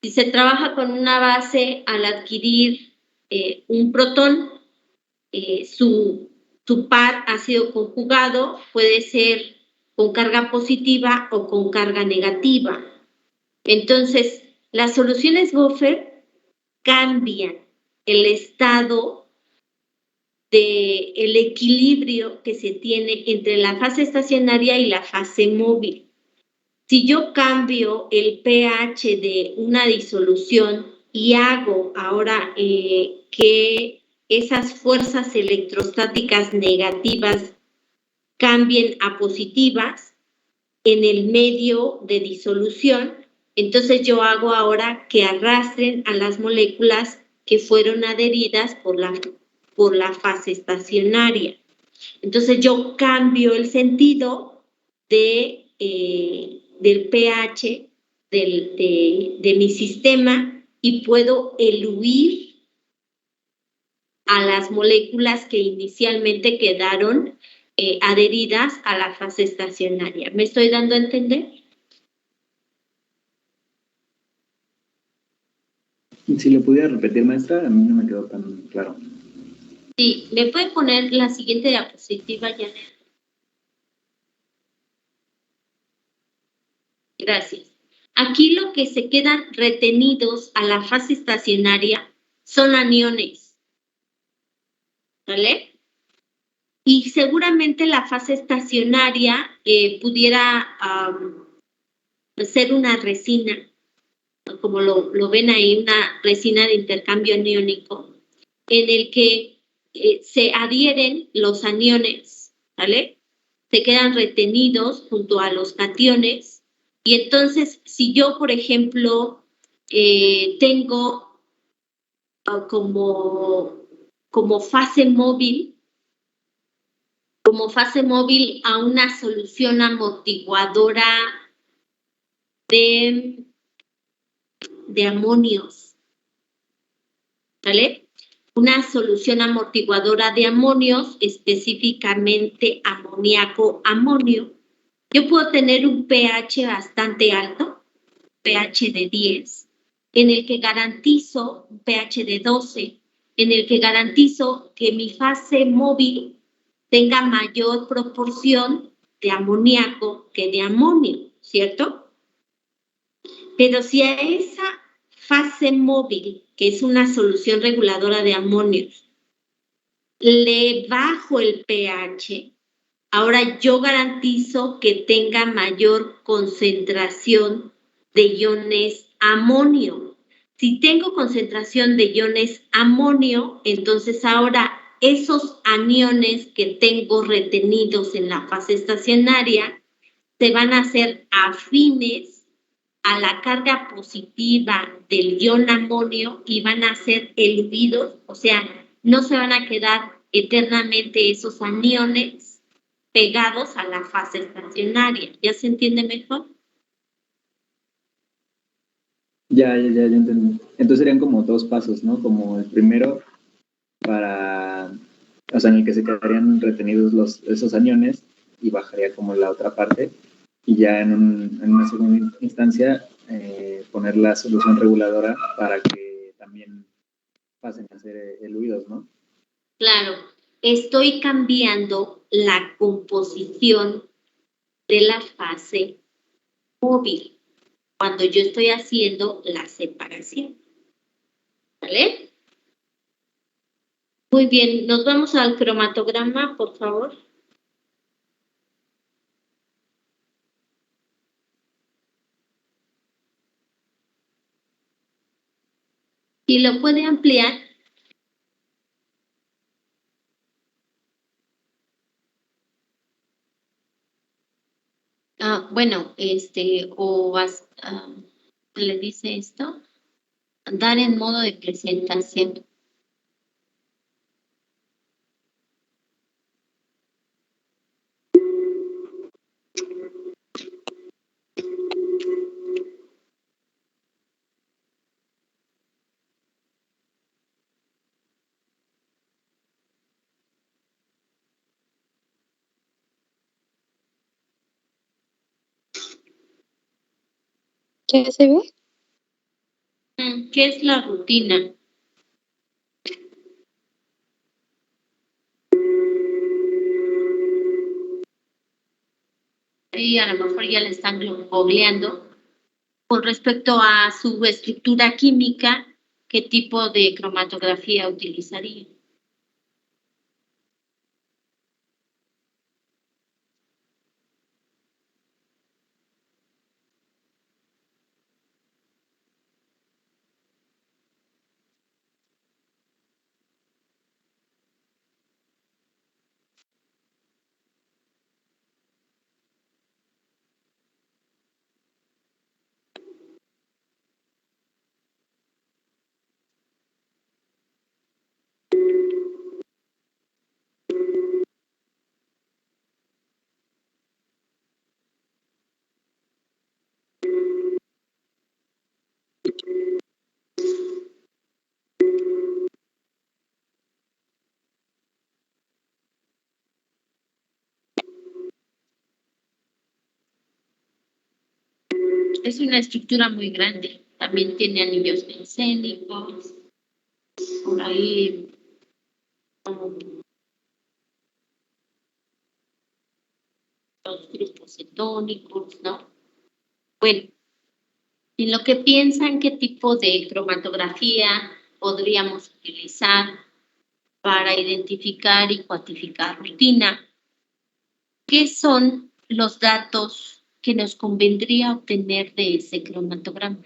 Si se trabaja con una base, al adquirir un protón, su par ácido conjugado puede ser con carga positiva o con carga negativa. Entonces, las soluciones buffer cambian el estado del equilibrio que se tiene entre la fase estacionaria y la fase móvil. Si yo cambio el pH de una disolución y hago ahora que esas fuerzas electrostáticas negativas cambien a positivas en el medio de disolución, entonces yo hago ahora que arrastren a las moléculas que fueron adheridas por la fase estacionaria. Entonces yo cambio el sentido del pH de mi sistema y puedo eluir a las moléculas que inicialmente quedaron adheridas a la fase estacionaria. ¿Me estoy dando a entender? Si lo pudiera repetir, maestra, a mí no me quedó tan claro. Sí, ¿me puede poner la siguiente diapositiva, Janet? Gracias. Aquí lo que se quedan retenidos a la fase estacionaria son aniones. ¿Vale? Y seguramente la fase estacionaria pudiera ser una resina, como lo ven ahí, una resina de intercambio aniónico, en el que se adhieren los aniones, ¿vale? Se quedan retenidos junto a los cationes. Y entonces, si yo, por ejemplo, tengo como fase móvil a una solución amortiguadora de amonios, ¿vale? Una solución amortiguadora de amonios, específicamente amoníaco-amonio. Yo puedo tener un pH bastante alto, pH de 10, en el que garantizo un pH de 12, en el que garantizo que mi fase móvil tenga mayor proporción de amoníaco que de amonio, ¿cierto? Pero si a esa fase móvil, que es una solución reguladora de amonios, le bajo el pH, ahora yo garantizo que tenga mayor concentración de iones amonio. Si tengo concentración de iones amonio, entonces ahora esos aniones que tengo retenidos en la fase estacionaria se van a hacer afines a la carga positiva del ion amonio y van a ser eludidos, o sea, no se van a quedar eternamente esos aniones pegados a la fase estacionaria. ¿Ya se entiende mejor? Ya entendí. Entonces serían como dos pasos, ¿no? Como el primero o sea, en el que se quedarían retenidos esos aniones y bajaría como la otra parte y ya en una segunda instancia poner la solución reguladora para que también pasen a ser eluidos, ¿no? Claro, estoy cambiando la composición de la fase móvil cuando yo estoy haciendo la separación. ¿Vale? Muy bien, nos vamos al cromatograma, por favor. ¿Y lo puede ampliar? Bueno, le dice esto, dar en modo de presentación. ¿Qué se ve? ¿Qué es la rutina? Y a lo mejor ya le están googleando con respecto a su estructura química, qué tipo de cromatografía utilizaría. Es una estructura muy grande. También tiene anillos bencénicos. Por ahí. Los grupos cetónicos, ¿no? Bueno, en lo que piensan, ¿qué tipo de cromatografía podríamos utilizar para identificar y cuantificar rutina? ¿Qué son los datos que nos convendría obtener de ese cromatograma?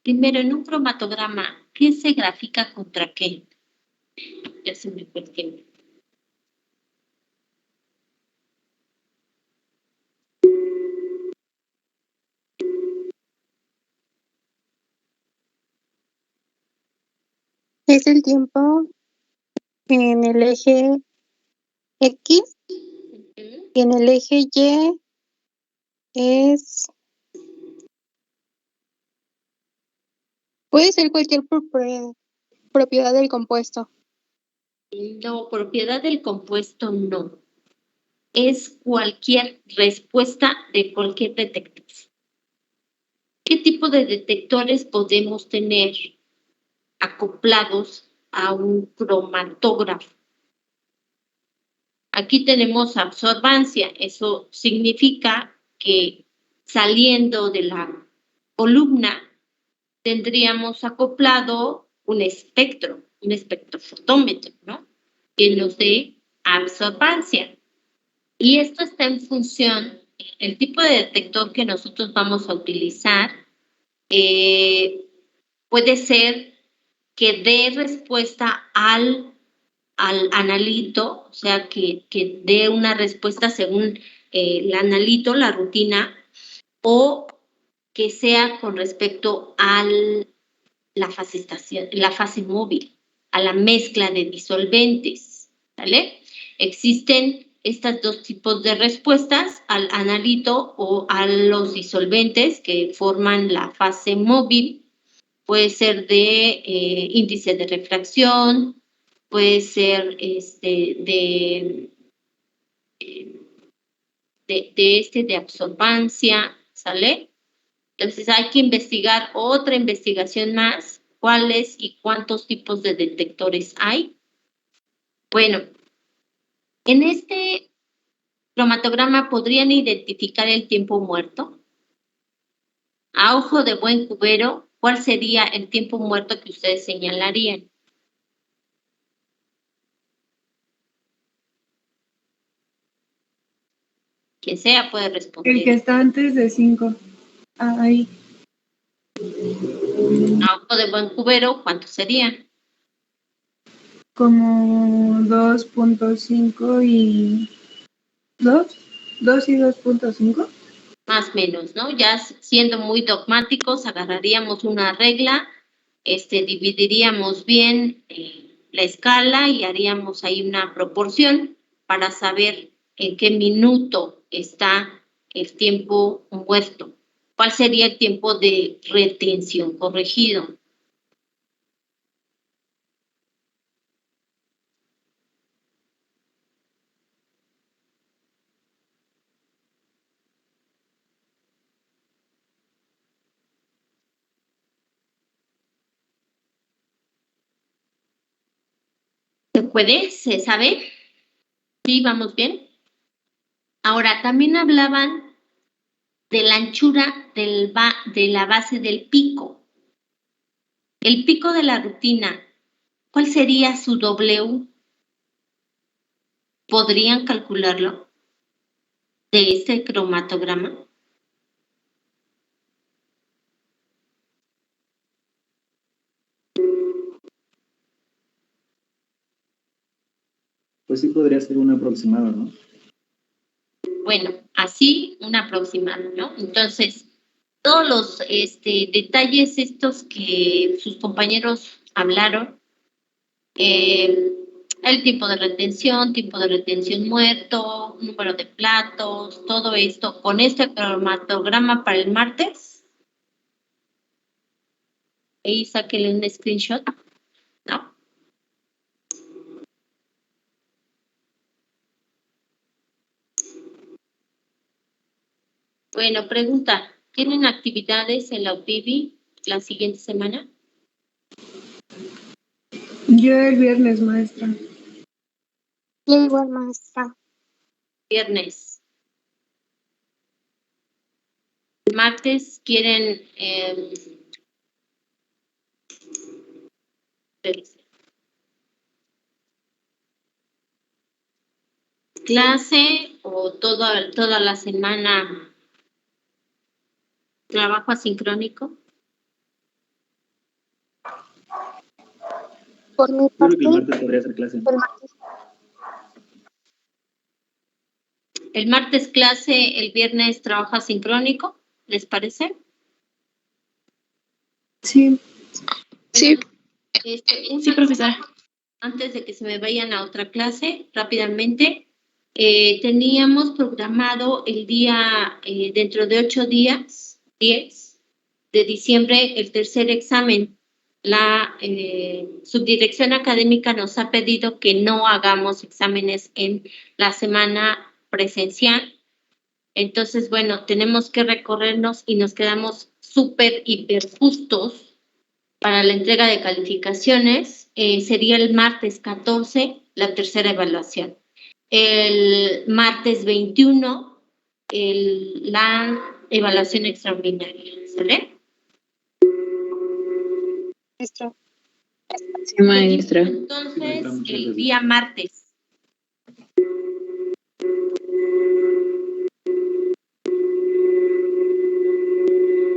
Primero, en un cromatograma, ¿qué se grafica contra qué? Ya se me fue el tiempo. Es el tiempo en el eje X y en el eje Y es... Puede ser cualquier propiedad del compuesto. No, propiedad del compuesto no. Es cualquier respuesta de cualquier detector. ¿Qué tipo de detectores podemos tener acoplados a un cromatógrafo? Aquí tenemos absorbancia. Eso significa que saliendo de la columna tendríamos acoplado un espectrofotómetro, ¿no? Que nos dé absorbancia. Y esto está en función, el tipo de detector que nosotros vamos a utilizar puede ser que dé respuesta al analito, o sea, que dé una respuesta según el analito, la rutina, o que sea con respecto a la fase móvil, a la mezcla de disolventes, ¿vale? Existen estos dos tipos de respuestas, al analito o a los disolventes que forman la fase móvil. Puede ser de índice de refracción, puede ser de absorbancia, ¿sale? Entonces hay que investigar otra investigación más, cuáles y cuántos tipos de detectores hay. Bueno, en este cromatograma podrían identificar el tiempo muerto. A ojo de buen cubero, ¿cuál sería el tiempo muerto que ustedes señalarían? Quien sea puede responder. El que está antes de 5. Ahí. A ojo de buen cubero, ¿cuánto sería? Como 2.5 y 2. 2 y 2.5. Más o menos, ¿no? Ya siendo muy dogmáticos, agarraríamos una regla, dividiríamos bien la escala y haríamos ahí una proporción para saber en qué minuto está el tiempo muerto. ¿Cuál sería el tiempo de retención corregido? ¿Se puede? ¿Se sabe? Sí, vamos bien. Ahora, también hablaban de la anchura de la base del pico. El pico de la rutina, ¿cuál sería su W? ¿Podrían calcularlo de este cromatograma? Pues sí podría ser un aproximado, ¿no? Bueno, así un aproximado, ¿no? Entonces, todos los detalles estos que sus compañeros hablaron, el tiempo de retención muerto, número de platos, todo esto, con este cromatograma para el martes, ahí sáquenle un screenshot, ¿no? Bueno, pregunta, ¿tienen actividades en la UPIBI la siguiente semana? Yo el viernes, maestra. Yo igual, maestra. Viernes. Martes quieren clase o toda la semana trabajo asincrónico. Por mi Yo parte, creo que el martes podría ser clase. El martes clase, el viernes trabajo asincrónico, ¿les parece? Sí. Sí, Sí, profesora. Antes de que se me vayan a otra clase, rápidamente, teníamos programado el día, dentro de 8 días, 10 de diciembre, el tercer examen. La subdirección académica nos ha pedido que no hagamos exámenes en la semana presencial. Entonces, bueno, tenemos que recorrernos y nos quedamos súper, hiper justos para la entrega de calificaciones. Sería el martes 14 la tercera evaluación. El martes 21 la evaluación extraordinaria. ¿Sale? Maestra. Sí, maestra. Entonces, el día martes.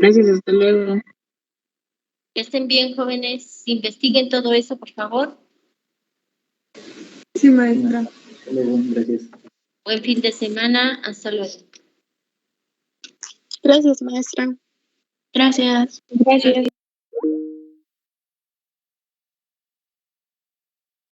Gracias, hasta luego. Que estén bien, jóvenes. Investiguen todo eso, por favor. Sí, maestra. Hasta luego, gracias. Buen fin de semana. Hasta luego. Gracias, maestra. Gracias. Gracias.